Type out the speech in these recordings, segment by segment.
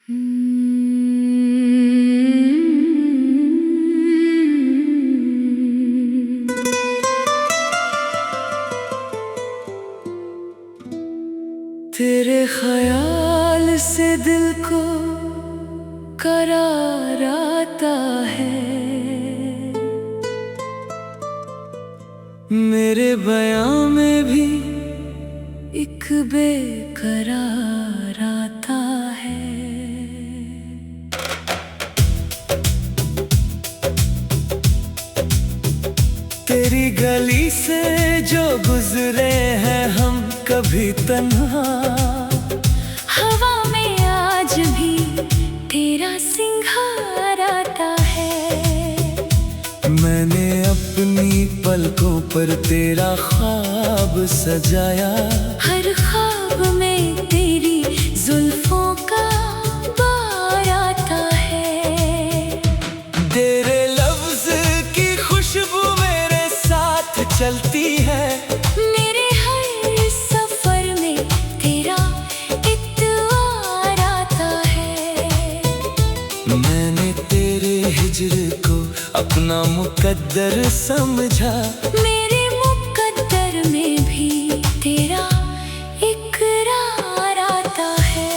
तेरे ख्याल से दिल को करार आता है, मेरे बयां में भी एक बेकरार आता है। तेरी गली से जो गुजरे हैं हम कभी तन्हा, हवा में आज भी तेरा सिंगार आता है। मैंने अपनी पलकों पर तेरा ख्वाब सजाया, हर ख्वाब में तेरी जुल्फों का बार आता है। तेरे लफ्ज की खुशबू मेरे साथ चलती है, मेरे हर सफर में तेरा इत्वार आता है। मैंने तेरे हिज्र को अपना मुकद्दर समझा, मेरे मुकद्दर में भी तेरा इकरार आता है।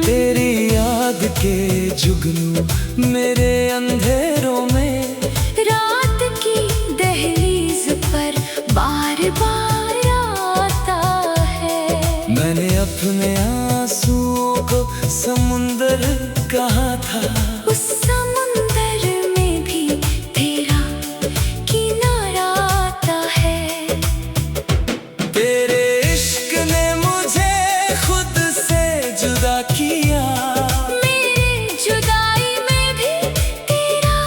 तेरी याद के जुगनू मेरे अंधेरों में रात की दहलीज पर बार बार आता है। मैंने अपने आंसुओं को समुंदर कहा था, उस समुंदर में भी तेरा किनारा आता है। तेरे इश्क ने मुझे खुद से जुदा किया, मेरी जुदाई में भी तेरा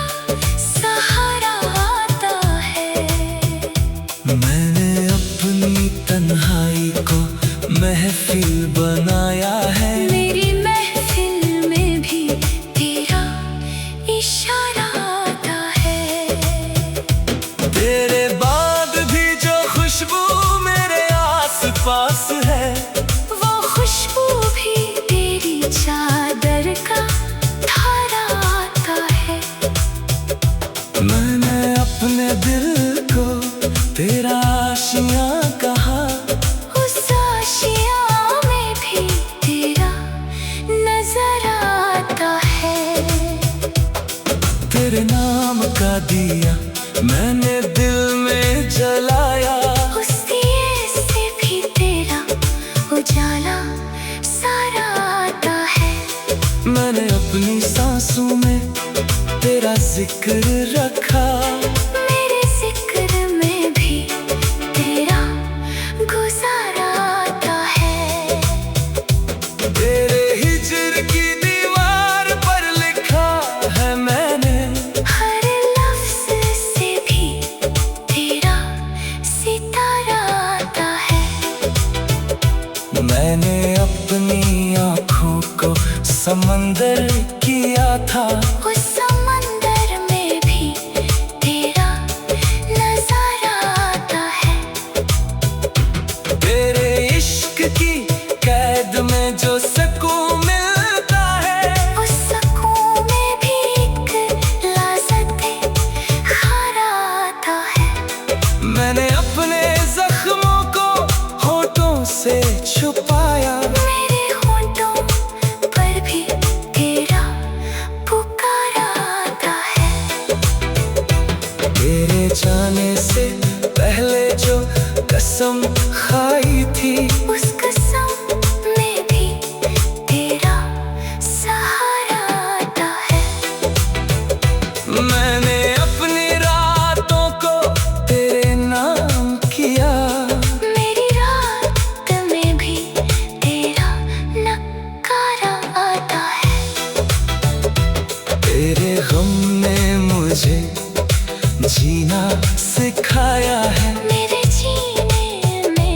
सहारा आता है। मैंने अपनी तन्हाई को महफिल बनाया है, मेरी महफिल में भी तेरा इशारा आता है। तेरे बाद भी जो खुशबू मेरे आस-पास है, वो खुशबू भी तेरी चादर का धारा आता है। मैंने अपने दिल को तेरा आशियाँ कहा, उस आशियाँ में भी तेरा नजर आता है। तेरे नाम का दिया मैंने दिल में जलाया, उस दिए से भी तेरा उजाला सारा आता है। मैंने अपनी सांसों में तेरा जिक्र रखा, मेरे जिक्र में भी तेरा गुजारा आता है। तेरे हिज्र की दीवार पर लिखा है मैंने, हर लफ्ज से भी तेरा सितारा आता है। मैंने अपनी आँखों को समंदर किया था, उस समंदर में भी तेरा नजारा आता है। तेरे इश्क की कैद में जो सुकून मिलता है, उस सुकून में भी एक लज़्ज़त खारा आता है। मैंने अपने जख्मों को होठों से छुपाया, मेरे होठों पर भी तेरा पुकारा आता है। तेरे जाने से पहले जो कसम खाई थी, उस कसम में भी तेरा सहारा आता है। मैंने अपनी रातों को तेरे नाम किया, मेरी रात में भी तेरा नकारा आता है। तेरे गम ने मुझे जीना सिखाया है, मेरे जीने में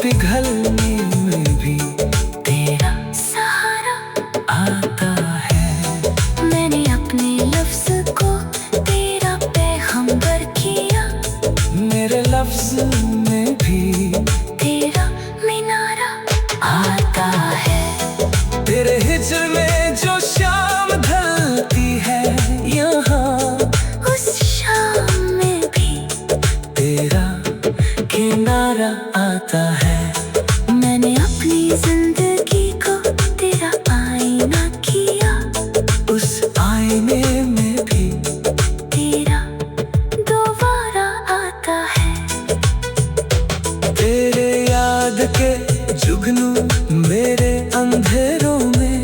पिघलने में भी तेरा सहारा आता है। मैंने अपने लफ्ज को तेरा पैगंबर किया, मेरे लफ्ज में भी तेरा मीनारा आता है। तेरे हिज्र में जो शाम ढलती है, यहाँ उस शाम में भी तेरा किनारा आता है। मैंने अपनी जिंदगी को तेरा आईना किया, उस आईने में भी तेरा दोबारा आता है। तेरे याद के जुगनू मेरे अंधेरों में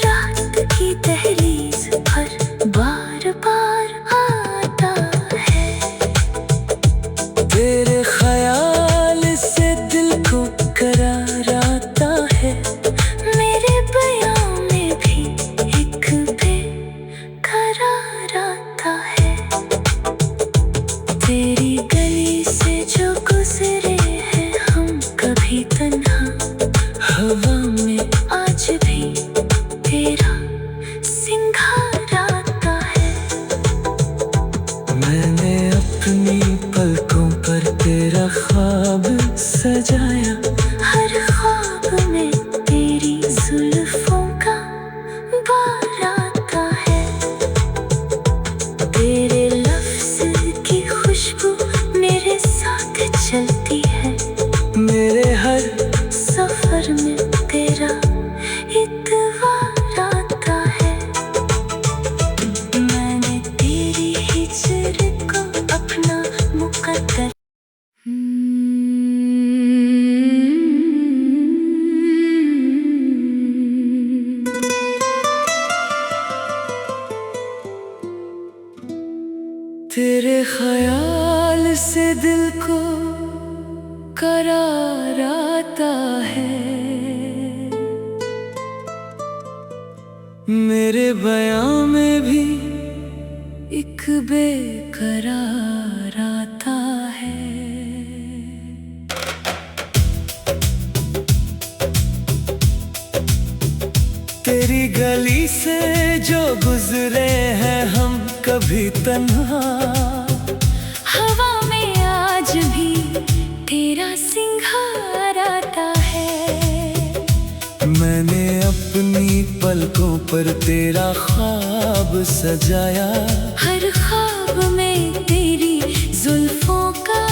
रात की दहलीज पर बार बार आता है। तेरे ख्याल से दिल को करार आता है। मेरे बयां में भी एक बेकरार आता है। तेरी गली से जो गुजरे हैं हम कभी तन्हा, हवा में आज भी तेरा सिंगार आता है। मैंने अपनी पलकों पर तेरा ख्वाब सजाया। हर ख्वाब में तेरी जुल्फों का बार आता है। तेरे लफ्ज की खुशबू मेरे साथ चलती है। मेरे हर सफर में तेरा इतवार आता है। मैंने तेरी हिज्र को अपना मुकद्दर तेरे ख्याल से दिल को करार आता है। मेरे बयां में भी एक बेकरार आता है। तेरी गली से जो गुजरे हैं हम कभी तन्हा, हवा में आज भी तेरा सिंगार आता है। मैंने अपनी पलकों पर तेरा ख्वाब सजाया। हर ख्वाब में तेरी जुल्फों का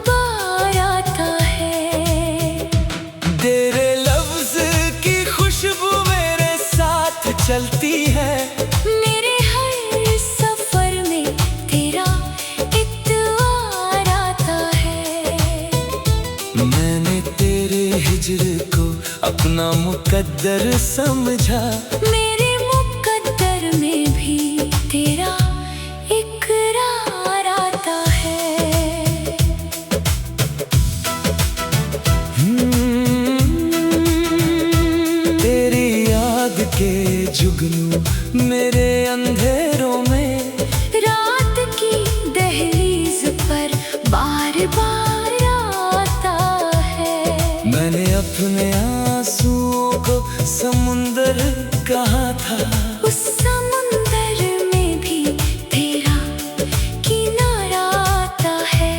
बार आता है। तेरे लफ्ज की खुशबू मेरे साथ चलती है। मेरे हर सफर में तेरा इतवार आता है। मैंने तेरे हिज्र को अपना मुकद्दर समझा। मेरे मुकद्दर में भी तेरा इकरार आता है। तेरी याद के जुगनू मेरे अंधेरों में रात की दहलीज पर बार बार आता है। मैंने अपने आंसुओं को समुंदर कहा था। उस समुंदर में भी तेरा किनारा आता है।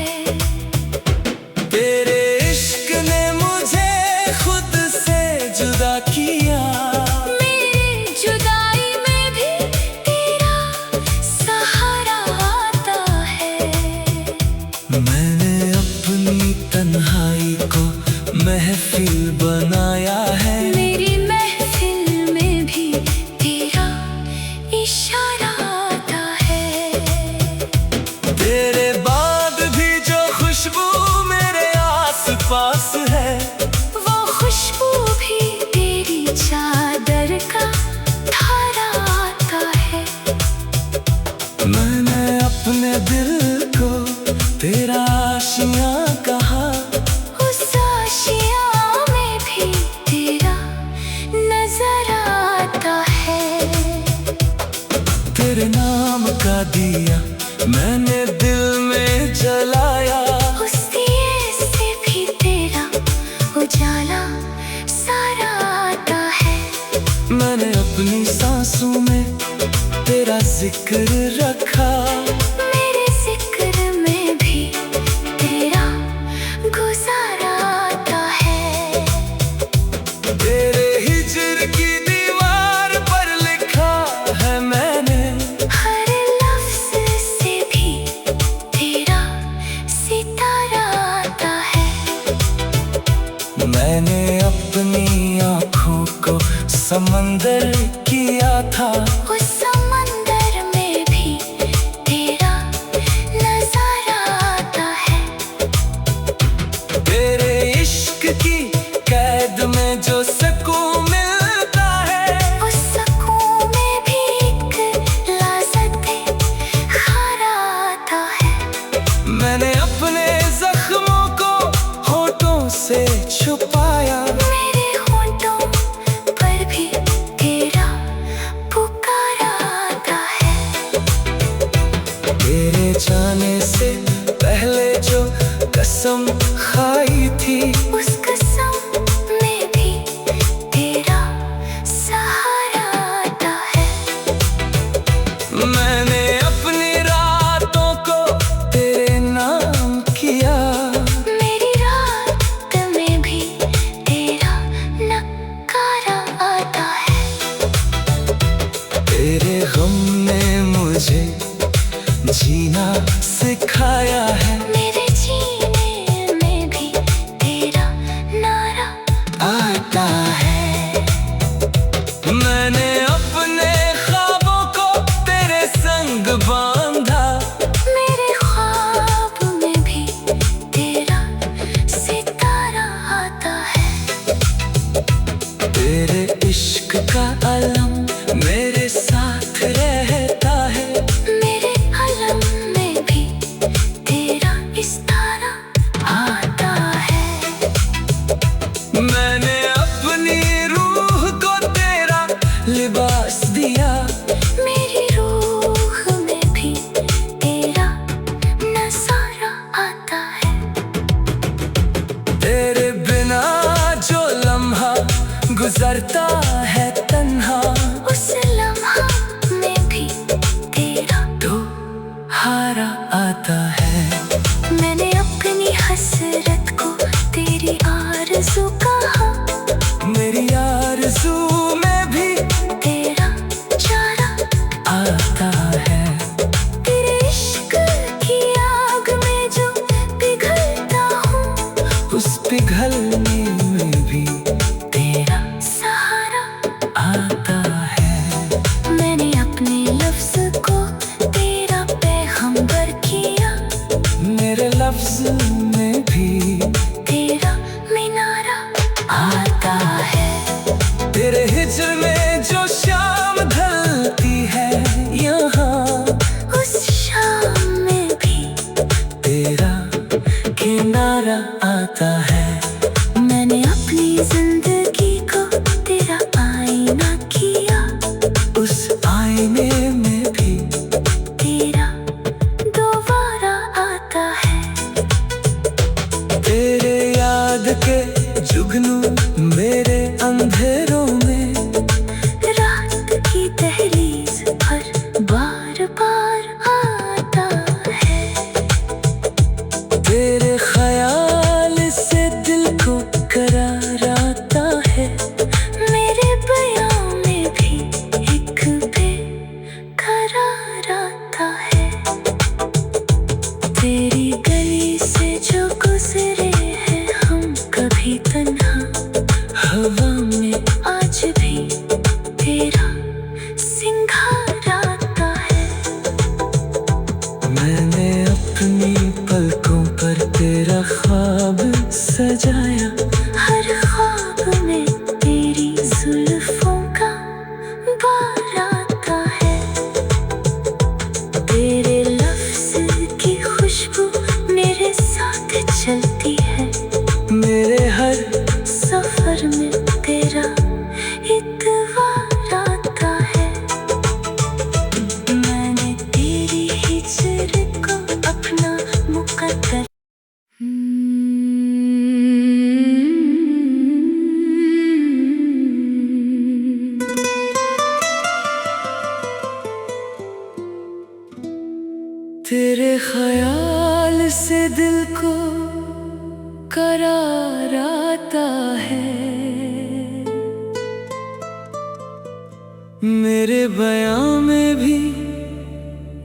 तेरे इश्क ने मुझे खुद से जुदा किया। मेरी जुदाई में भी तेरा सहारा आता है। मैंने अपनी तन्हाई को महफिल बनाया है। मेरी महफिल में भी तेरा इशारा आता है। तेरे बाद भी जो खुशबू मेरे आसपास है, वो खुशबू भी तेरी चादर का धारा आता है। मैंने अपने दिल को तेरा आशियाँ कहा। उस आशियाँ में भी तेरा मैंने अपनी आँखों को समंदर किया था। उस समंदर में भी तेरा नजारा आता है। तेरे इश्क की कैद में जो सुकून मिलता है, उस सुकून में भी एक लज़्ज़त खारा आता है। मैंने अपने जख्मों को होठों से छुपाया। मेरे होंठों पर भी तेरा पुकारा आता है। तेरे जाने से पहले जो कसम खाई थी, उस कसम में भी तेरा सहारा आता है। मैंने अपनी रातों को तेरे नाम किया। मेरी रात में भी तेरा नकारा आता है। तेरे गम ने मुझे जीना सिखाया है। मेरे जीने में भी तेरा नारा आता है। मैंने अपने ख्वाबों को तेरे संग बांधा। मेरे ख्वाब में भी तेरा सितारा आता है। तेरे इश्क का अलम मेरे साथ रहता है। मेरे अलम में भी तेरा इस्तारा आता है। मैंने अपनी रूह को तेरा लिबास दिया। मेरी रूह में भी तेरा नजारा आता है। तेरे बिना जो लम्हा गुजरता है तन्हा, उस लम्हा में भी तेरा तो हारा आता है। मैंने अपनी हसरत को तेरी आरज़ू कहा। मेरी आरज़ू में भी तेरा चारा आता है। तेरे इश्क की आग में जो पिघलता हूँ, उस पिघलने में भी तेरा सहारा आता है। मैंने अपने लफ्ज़ को तेरा पैगंबर किया। मेरे लफ्ज़ में भी तेरा मीनारा आता है। तेरे हिज्र में जो शाम ढलती है यहाँ, उस शाम में भी तेरा किनारा आता है। मैंने अपनी जिंदगी को तेरा आईना किया। उस आईने में भी तेरा दोबारा आता है। तेरे याद के जुगनू मेरे अंधेरों में, रात की दहलीज पर बार बार आता है। तेरे ख्याल से दिल को करार आता है। मेरे बयां में भी एक बेकरार आता है। तेरी गली से जो गुजरे हैं हम कभी तन्हा, हवा में आज भी तेरा सिंगार आता है। मैंने अपनी पलकों पर तेरा ख्वाब सजाया। हर ख्वाब में तेरी जुल्फों का बार आता है। तेरे लफ्ज़ की खुशबू मेरे साथ चलती है। मेरे हर सफर में तेरा इतवार आता है। मैंने तेरी हिज्र को अपना मुकद्दर तेरे ख्याल से दिल को करार आता है। मेरे बयां में भी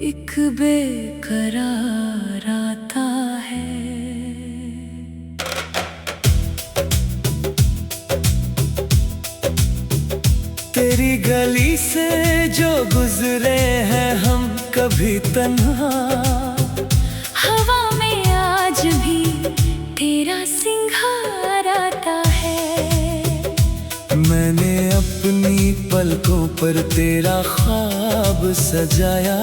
एक बेकरार आता है। तेरी गली से जो गुजरे हैं हम कभी तन्हा, हवा में आज भी तेरा सिंगार आता है। मैंने अपनी पलकों पर तेरा ख्वाब सजाया,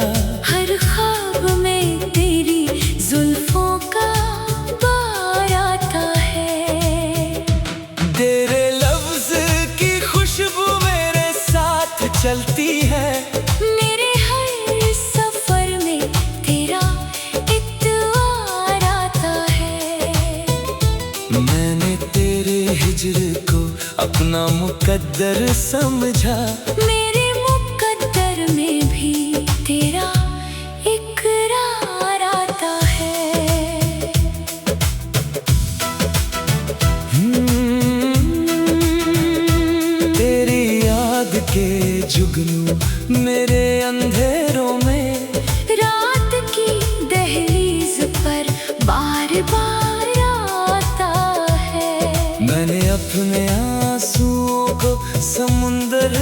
हर ख्वाब में तेरी जुल्फों का बार आता है। तेरे लफ्ज की खुशबू मेरे साथ चलती है, मेरे हर सफर में तेरा इत्वार आता है। मैंने तेरे हिज्र को अपना मुकद्दर समझा, मेरे मुकद्दर में भी तेरा इकरार आता है। तेरी याद के जुगनू मेरे अंधेरों में, रात की दहलीज पर बार बार आता है। मैंने अपने आंसुओं को समुंदर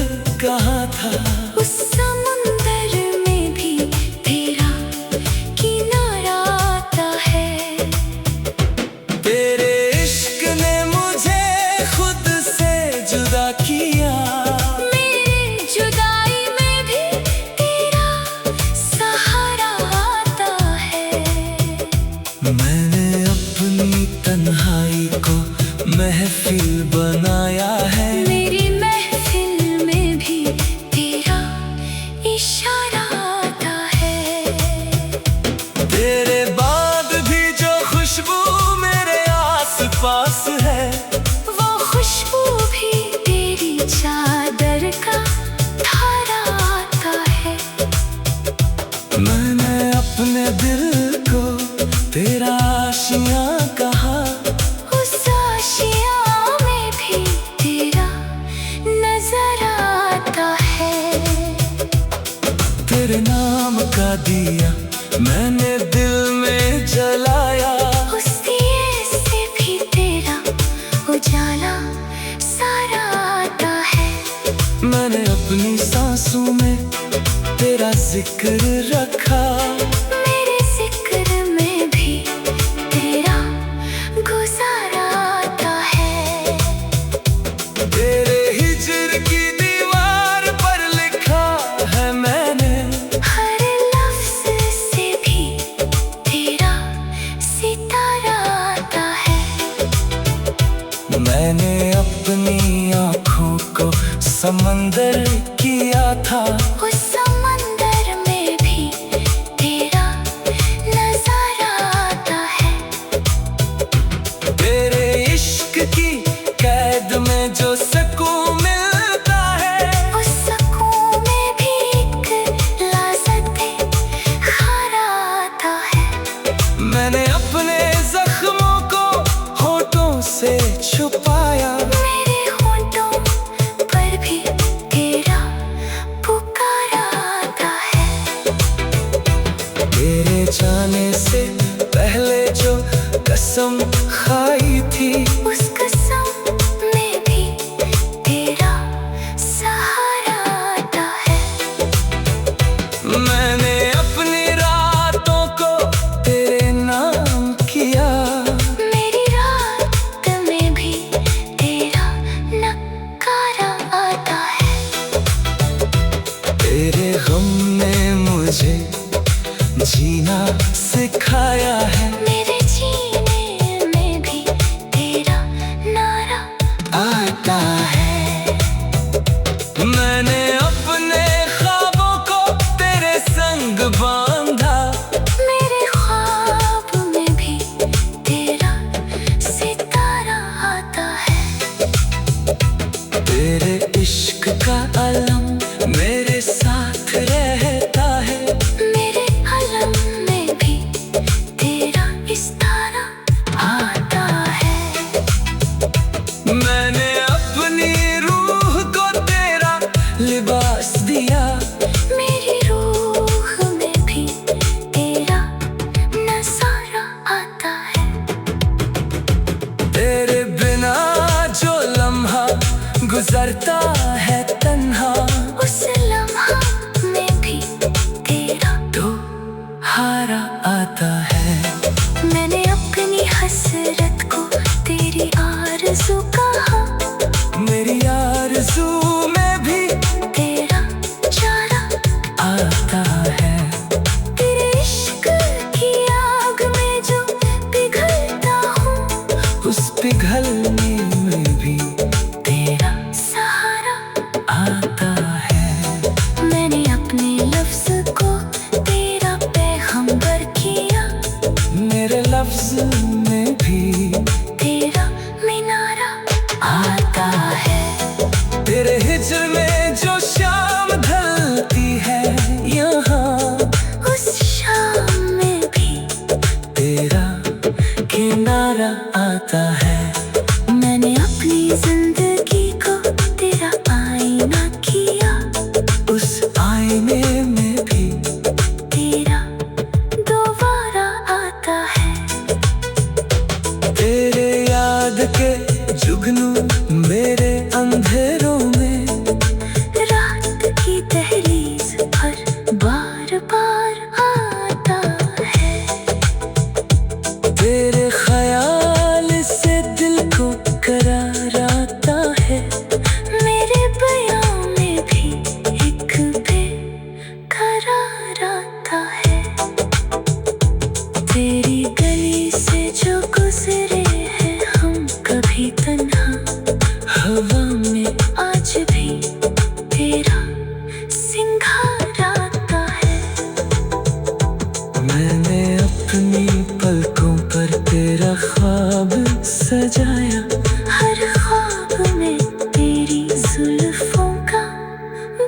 कहा था, उस समुंदर में भी तेरा किनारा आता है। तेरे इश्क ने मुझे खुद से जुदा किया, मेरे जुदाई में भी तेरा सहारा आता है। मैंने अपनी तन्हाई को महफिल बनाया है, मेरी महफिल में भी तेरा इशारा आता है। तेरे बाद भी जो खुशबू मेरे आसपास है, वो खुशबू भी तेरी चादर का धारा आता है। मैंने अपने दिल को तेरा आशियाँ कहा, उस आशियाँ में भी तेरा नजर आता है। तेरे नाम का दिया मैंने दिल में जलाया, उस दिए से भी तेरा उजाला सारा आता है। मैंने अपनी सांसों में तेरा जिक्र रखा, मेरे जिक्र में भी तेरा गुजारा आता है। तेरे हिज्र की दीवार पर लिखा है मैंने, हर लफ्ज से भी तेरा सितारा आता है। मैंने अपनी आँखों को समंदर किया था, उस समंदर में भी तेरा नजारा आता है। तेरे इश्क की कैद में जो सुकून मिलता है, उस सुकून में भी एक लाज़त खारा आता है। मैंने अपने जख्मों को होठों से छुपाया, मेरे होंठों पर भी तेरा पुकारा आता है। तेरे जाने से पहले जो कसम खाई थी, उस कसम में भी तेरा सहारा आता है। मैंने अपनी रातों को तेरे नाम किया, मेरी रात में भी तेरा नकारा आता है। तेरे गम ने मुझे जीना सिखाया है, मेरे जीने में भी तेरा नारा आता है। मैंने अपने ख्वाबों को तेरे संग बांधा, मेरे ख्वाब में भी तेरा सितारा आता है। तेरे इश्क का अलम मेरे साथ रहता है, मेरे अलम में भी तेरा इस्तारा आता है। मैंने अपनी रूह को तेरा लिबास दिया, मेरी रूह में भी तेरा नजारा आता है। तेरे बिना जो लम्हा गुजरता है तन्हा, पिघलने में भी तेरा सहारा आता है। मैंने अपने लफ्ज को तेरा पैगंबर किया, मेरे लफ्ज में भी तेरा मीनारा आता है। तेरे हिज्र में जो शाम ढलती है, यहाँ उस शाम में भी तेरा किनारा आता है। मैंने अपनी जिंदगी को तेरा आईना किया, उस आईने में भी तेरा दोबारा आता है। तेरे याद के जुगनू मेरे अंधेरों में रात की दहलीज पर बार बार आता है। तेरे ख्याल से दिल को करार आता है। मेरे बयां में भी एक बेकरार आता है। तेरी गली से जो गुजरे हैं हम कभी तन्हा, हवा में आज भी तेरा सिंगार आता है। मैंने अपनी पलकों पर तेरा ख्वाब सजाया, हर ख्वाब में तेरी जुल्फों का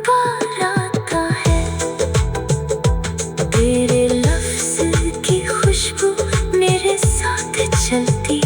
बार आता है। तेरे लफ्ज की खुशबू मेरे साथ चलती